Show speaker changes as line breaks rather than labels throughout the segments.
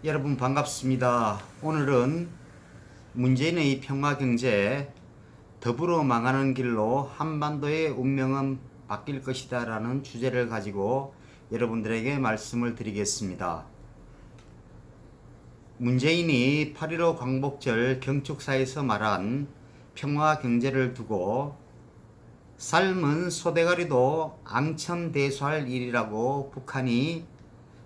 여러분 반갑습니다. 오늘은 문재인의 평화경제 더불어 망하는 길로 한반도의 운명은 바뀔 것이다 라는 주제를 가지고 여러분들에게 말씀을 드리겠습니다. 문재인이 8.15 광복절 경축사에서 말한 평화경제를 두고 삶은 소대가리도 앙천대소할 일이라고 북한이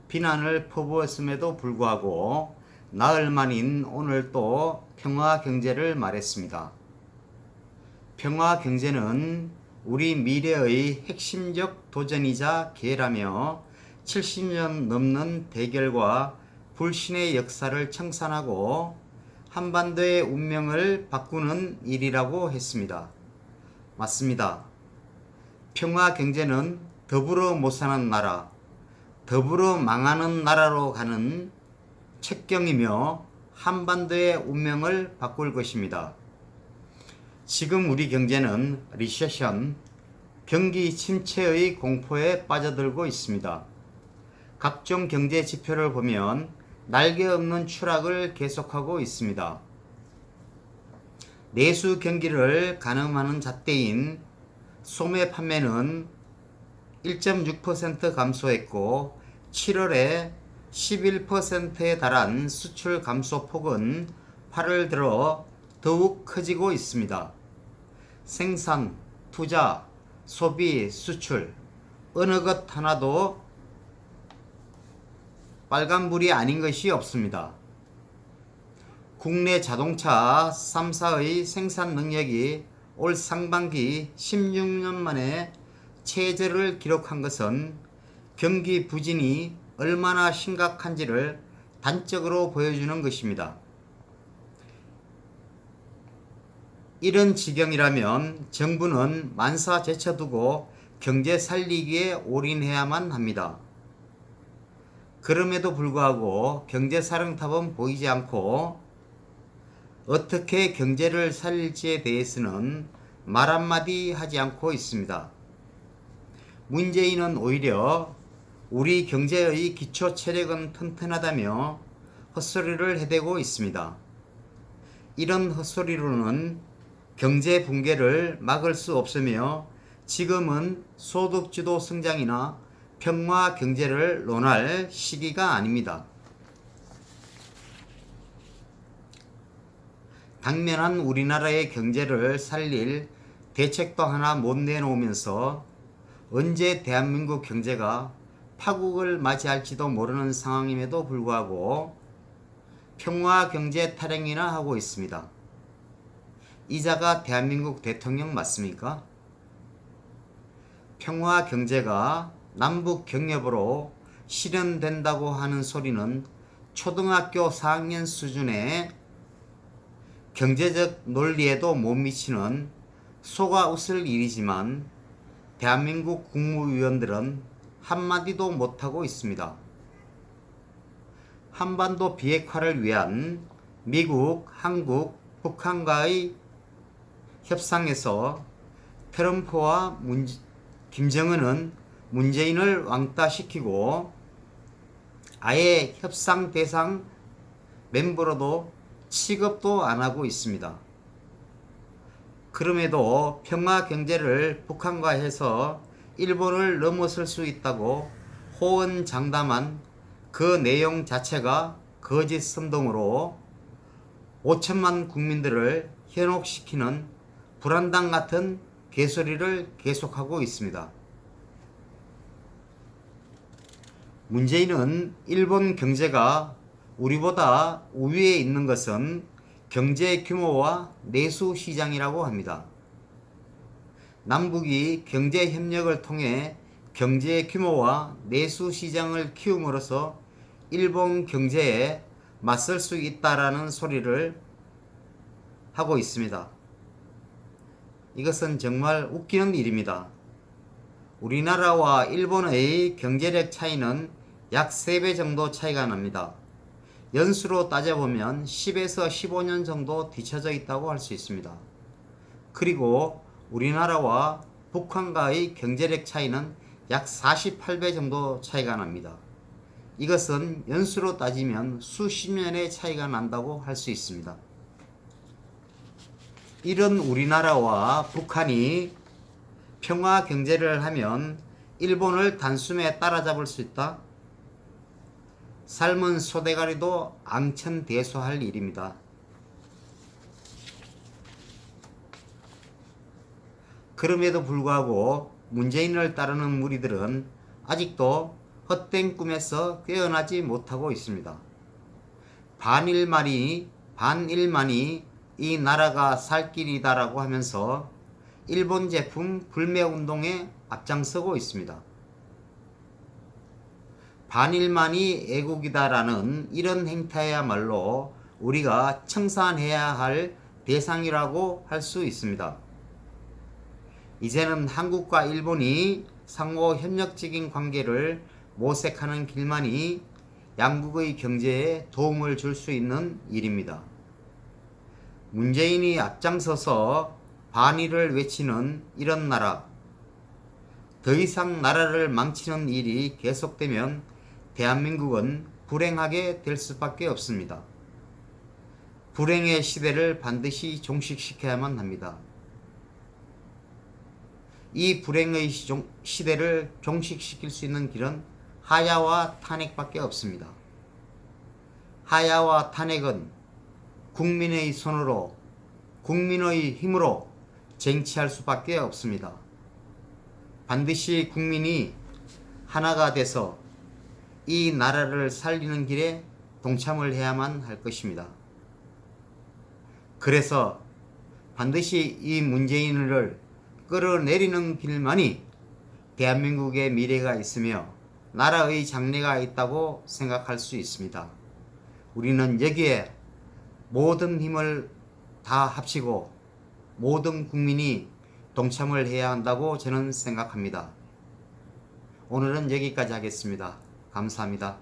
비난을 퍼부었음에도 불구하고 나흘 만인 오늘 또 평화경제를 말했습니다. 평화경제는 우리 미래의 핵심적 도전이자 기회라며 70년 넘는 대결과 불신의 역사를 청산하고 한반도의 운명을 바꾸는 일이라고 했습니다. 맞습니다. 평화경제는 더불어 못 사는 나라, 더불어 망하는 나라로 가는 책경이며 한반도의 운명을 바꿀 것입니다. 지금 우리 경제는 리세션, 경기 침체의 공포에 빠져들고 있습니다. 각종 경제 지표를 보면 날개 없는 추락을 계속하고 있습니다. 내수 경기를 가늠하는 잣대인 소매 판매는 1.6% 감소했고 7월에 11%에 달한 수출 감소 폭은 8월 들어 더욱 커지고 있습니다. 생산, 투자, 소비, 수출 어느 것 하나도 빨간불이 아닌 것이 없습니다. 국내 자동차 3사의 생산 능력이 올 상반기 16년 만에 최저를 기록한 것은 경기 부진이 얼마나 심각한지를 단적으로 보여주는 것입니다. 이런 지경이라면 정부는 만사 제쳐두고 경제 살리기에 올인해야만 합니다. 그럼에도 불구하고 경제사령탑은 보이지 않고 어떻게 경제를 살릴지에 대해서는 말 한마디 하지 않고 있습니다. 문재인은 오히려 우리 경제의 기초 체력은 튼튼하다며 헛소리를 해대고 있습니다. 이런 헛소리로는 경제 붕괴를 막을 수 없으며 지금은 소득주도 성장이나 평화 경제를 논할 시기가 아닙니다. 당면한 우리나라의 경제를 살릴 대책도 하나 못 내놓으면서 언제 대한민국 경제가 파국을 맞이할지도 모르는 상황임에도 불구하고 평화 경제 타령이나 하고 있습니다. 이자가 대한민국 대통령 맞습니까? 평화 경제가 남북 경협으로 실현된다고 하는 소리는 초등학교 4학년 수준의 경제적 논리에도 못 미치는 속아 웃을 일이지만 대한민국 국무위원들은 한마디도 못하고 있습니다. 한반도 비핵화를 위한 미국, 한국, 북한과의 협상에서 트럼프와 김정은은 문재인을 왕따시키고 아예 협상 대상 멤버로도 취급도 안 하고 있습니다. 그럼에도 평화 경제를 북한과 해서 일본을 넘어설 수 있다고 호언장담한 그 내용 자체가 거짓 선동으로 5천만 국민들을 현혹시키는 불안당 같은 개소리를 계속하고 있습니다. 문재인은 일본 경제가 우리보다 우위에 있는 것은 경제 규모와 내수 시장이라고 합니다. 남북이 경제 협력을 통해 경제 규모와 내수 시장을 키움으로써 일본 경제에 맞설 수 있다라는 소리를 하고 있습니다. 이것은 정말 웃기는 일입니다. 우리나라와 일본의 경제력 차이는 약 3배 정도 차이가 납니다. 연수로 따져보면 10에서 15년 정도 뒤처져 있다고 할 수 있습니다. 그리고 우리나라와 북한과의 경제력 차이는 약 48배 정도 차이가 납니다. 이것은 연수로 따지면 수십 년의 차이가 난다고 할 수 있습니다. 이런 우리나라와 북한이 평화 경제를 하면 일본을 단숨에 따라잡을 수 있다? 삶은 소대가리도 앙천대소할 일입니다. 그럼에도 불구하고 문재인을 따르는 무리들은 아직도 헛된 꿈에서 깨어나지 못하고 있습니다. 반일만이 이 나라가 살 길이다라고 하면서 일본 제품 불매운동에 앞장서고 있습니다. 반일만이 애국이다라는 이런 행태야말로 우리가 청산해야 할 대상이라고 할 수 있습니다. 이제는 한국과 일본이 상호 협력적인 관계를 모색하는 길만이 양국의 경제에 도움을 줄 수 있는 일입니다. 문재인이 앞장서서 반일을 외치는 이런 나라, 더 이상 나라를 망치는 일이 계속되면 대한민국은 불행하게 될 수밖에 없습니다. 불행의 시대를 반드시 종식시켜야만 합니다. 이 불행의 시대를 종식시킬 수 있는 길은 하야와 탄핵밖에 없습니다. 하야와 탄핵은 국민의 손으로, 국민의 힘으로 쟁취할 수밖에 없습니다. 반드시 국민이 하나가 돼서 이 나라를 살리는 길에 동참을 해야만 할 것입니다. 그래서 반드시 이 문재인을 끌어내리는 길만이 대한민국의 미래가 있으며 나라의 장래가 있다고 생각할 수 있습니다. 우리는 여기에 모든 힘을 다 합치고 모든 국민이 동참을 해야 한다고 저는 생각합니다. 오늘은 여기까지 하겠습니다. 감사합니다.